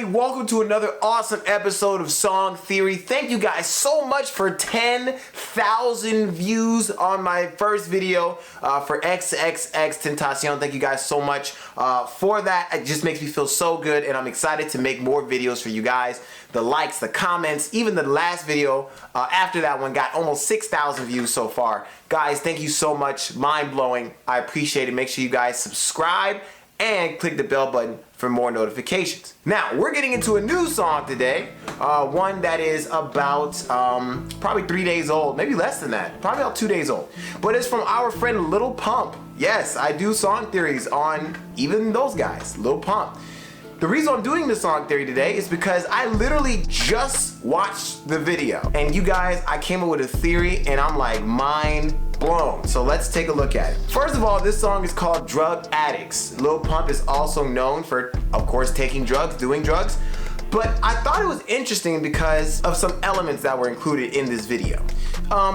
everybody, welcome to another awesome episode of Song Theory. Thank you guys so much for 10,000 views on my first video for XXXTentacion. Thank you guys so much for that. It just makes me feel so good, and I'm excited to make more videos for you guys. The likes, the comments, even the last video after that one got almost 6,000 views so far. Guys, thank you so much. Mind-blowing. I appreciate it. Make sure you guys subscribe and click the bell button for more notifications. Now, we're getting into a new song today, one that is about probably 3 days old, maybe less than that, probably about 2 days old. But it's from our friend Lil Pump. Yes, I do song theories on even those guys, Lil Pump. The reason I'm doing this song theory today is because I literally just watched the video. And you guys, I came up with a theory and I'm like mind blown. So let's take a look at it. First of all, this song is called Drug Addicts. Lil Pump is also known for, of course, taking drugs, doing drugs. But I thought it was interesting because of some elements that were included in this video.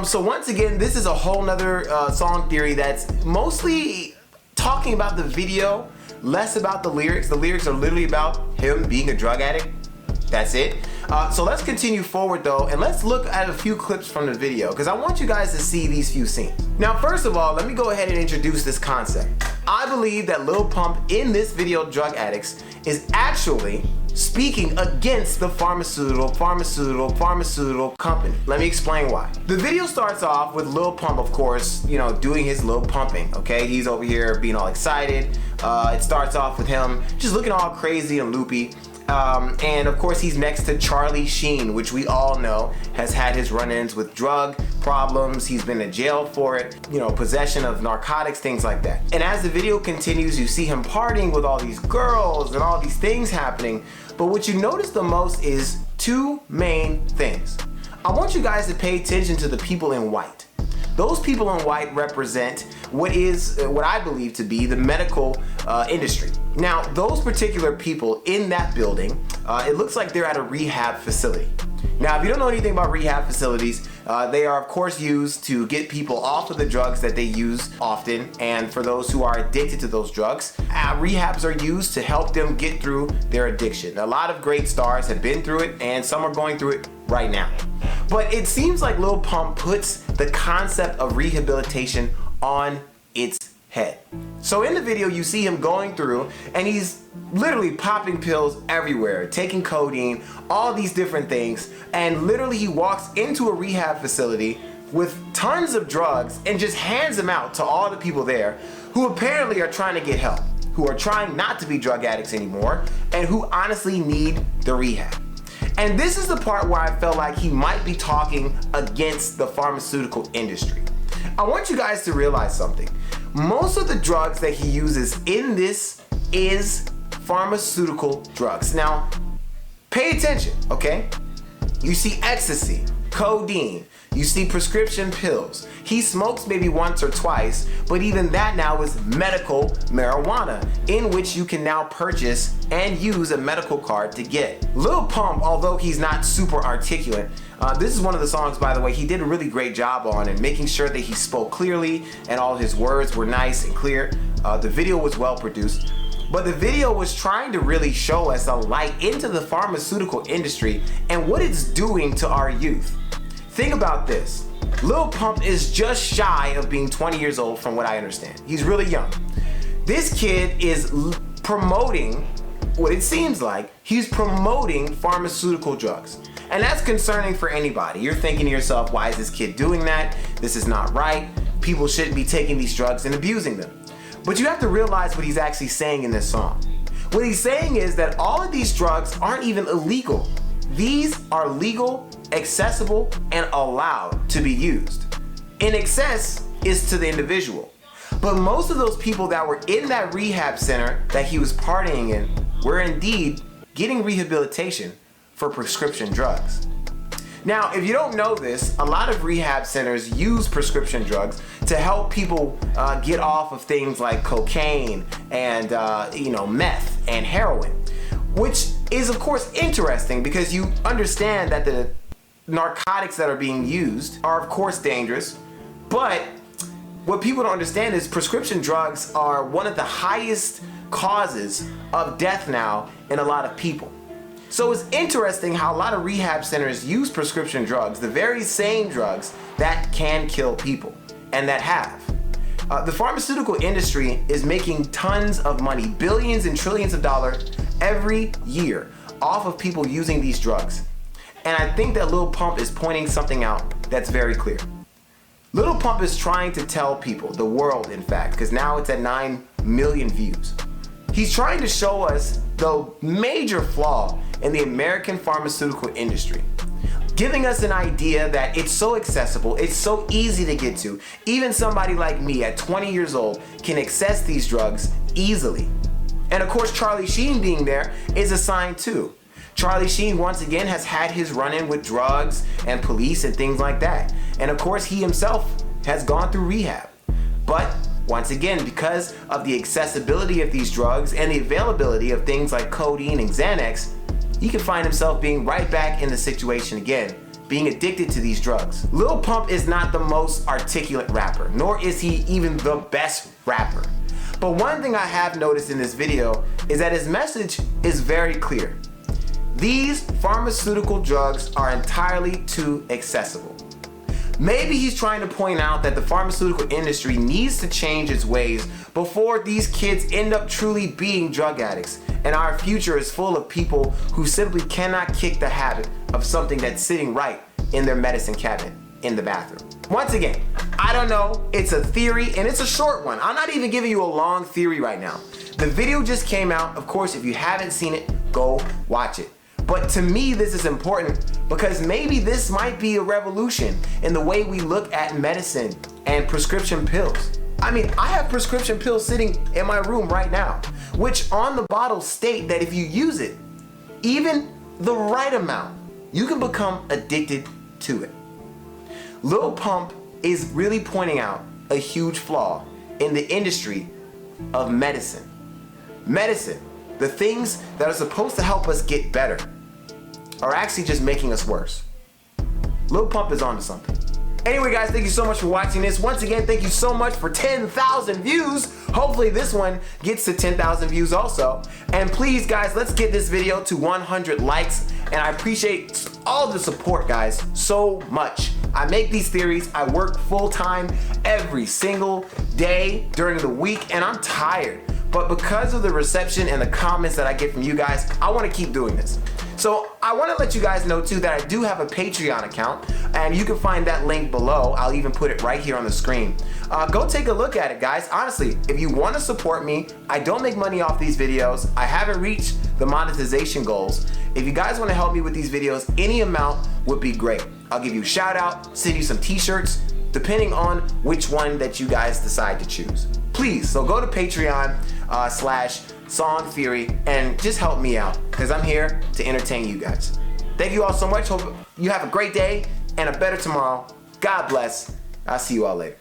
So once again, this is a whole nother song theory that's mostly talking about the video, less about the lyrics. The lyrics are literally about him being a drug addict. That's it. So let's continue forward though, and let's look at a few clips from the video because I want you guys to see these few scenes. Now, first of all, let me go ahead and introduce this concept. I believe that Lil Pump in this video, Drug Addicts, is actually speaking against the pharmaceutical company. Let me explain why. The video starts off with Lil Pump, of course, you know, doing his Lil Pumping, okay? He's over here being all excited. It starts off with him just looking all crazy and loopy. And of course he's next to Charlie Sheen, which we all know has had his run-ins with drug problems. He's been in jail for it, you know, possession of narcotics, things like that. And as the video continues, you see him partying with all these girls and all these things happening. But what you notice the most is two main things. I want you guys to pay attention to the people in white. Those people in white represent what I believe to be the medical industry. Now, those particular people in that building, it looks like they're at a rehab facility. Now, if you don't know anything about rehab facilities, they are of course used to get people off of the drugs that they use often, and for those who are addicted to those drugs, rehabs are used to help them get through their addiction. A lot of great stars have been through it, and some are going through it right now. But it seems like Lil Pump puts the concept of rehabilitation on its head. So in the video, you see him going through and he's literally popping pills everywhere, taking codeine, all these different things, and literally he walks into a rehab facility with tons of drugs and just hands them out to all the people there who apparently are trying to get help, who are trying not to be drug addicts anymore, and who honestly need the rehab. And this is the part where I felt like he might be talking against the pharmaceutical industry. I want you guys to realize something. Most of the drugs that he uses in this is pharmaceutical drugs. Now, pay attention, okay? You see ecstasy, codeine, you see prescription pills. He smokes maybe once or twice, but even that now is medical marijuana, in which you can now purchase and use a medical card to get. Lil Pump, although he's not super articulate, this is one of the songs, by the way, he did a really great job on and making sure that he spoke clearly and all his words were nice and clear. The video was well produced. But the video was trying to really show us a light into the pharmaceutical industry and what it's doing to our youth. Think about this. Lil Pump is just shy of being 20 years old from what I understand. He's really young. This kid is promoting, what it seems like, he's promoting pharmaceutical drugs. And that's concerning for anybody. You're thinking to yourself, why is this kid doing that? This is not right. People shouldn't be taking these drugs and abusing them. But you have to realize what he's actually saying in this song. What he's saying is that all of these drugs aren't even illegal. These are legal, accessible, and allowed to be used. In excess is to the individual. But most of those people that were in that rehab center that he was partying in were indeed getting rehabilitation for prescription drugs. Now, if you don't know this, a lot of rehab centers use prescription drugs to help people get off of things like cocaine and meth and heroin, which is of course interesting because you understand that the narcotics that are being used are of course dangerous, but what people don't understand is prescription drugs are one of the highest causes of death now in a lot of people. So it's interesting how a lot of rehab centers use prescription drugs, the very same drugs that can kill people, and that have. The pharmaceutical industry is making tons of money, billions and trillions of dollars every year off of people using these drugs. And I think that Lil Pump is pointing something out that's very clear. Lil Pump is trying to tell people, the world in fact, because now it's at 9 million views. He's trying to show us the major flaw in the American pharmaceutical industry, giving us an idea that it's so accessible, it's so easy to get to. Even somebody like me at 20 years old can access these drugs easily. And of course, Charlie Sheen being there is a sign too. Charlie Sheen once again has had his run-in with drugs and police and things like that. And of course, he himself has gone through rehab. But once again, because of the accessibility of these drugs and the availability of things like codeine and Xanax, he can find himself being right back in the situation again, being addicted to these drugs. Lil Pump is not the most articulate rapper, nor is he even the best rapper. But one thing I have noticed in this video is that his message is very clear. These pharmaceutical drugs are entirely too accessible. Maybe he's trying to point out that the pharmaceutical industry needs to change its ways before these kids end up truly being drug addicts, and our future is full of people who simply cannot kick the habit of something that's sitting right in their medicine cabinet in the bathroom. Once again, I don't know, it's a theory and it's a short one. I'm not even giving you a long theory right now. The video just came out. Of course, if you haven't seen it, go watch it. But to me, this is important because maybe this might be a revolution in the way we look at medicine and prescription pills. I mean, I have prescription pills sitting in my room right now, which on the bottle state that if you use it, even the right amount, you can become addicted to it. Lil Pump is really pointing out a huge flaw in the industry of medicine. Medicine, the things that are supposed to help us get better, are actually just making us worse. Lil Pump is onto something. Anyway guys, thank you so much for watching this. Once again, thank you so much for 10,000 views. Hopefully this one gets to 10,000 views also. And please guys, let's get this video to 100 likes. And I appreciate all the support guys so much. I make these theories, I work full time every single day during the week and I'm tired. But because of the reception and the comments that I get from you guys, I want to keep doing this. So I want to let you guys know too that I do have a Patreon account and you can find that link below. I'll even put it right here on the screen. Go take a look at it guys. Honestly, if you want to support me, I don't make money off these videos. I haven't reached the monetization goals. If you guys want to help me with these videos, any amount would be great. I'll give you a shout out, send you some t-shirts, depending on which one that you guys decide to choose. Please, so go to Patreon /Song Theory and just help me out because I'm here to entertain you guys. Thank you all so much. Hope you have a great day and a better tomorrow. God bless. I'll see you all later.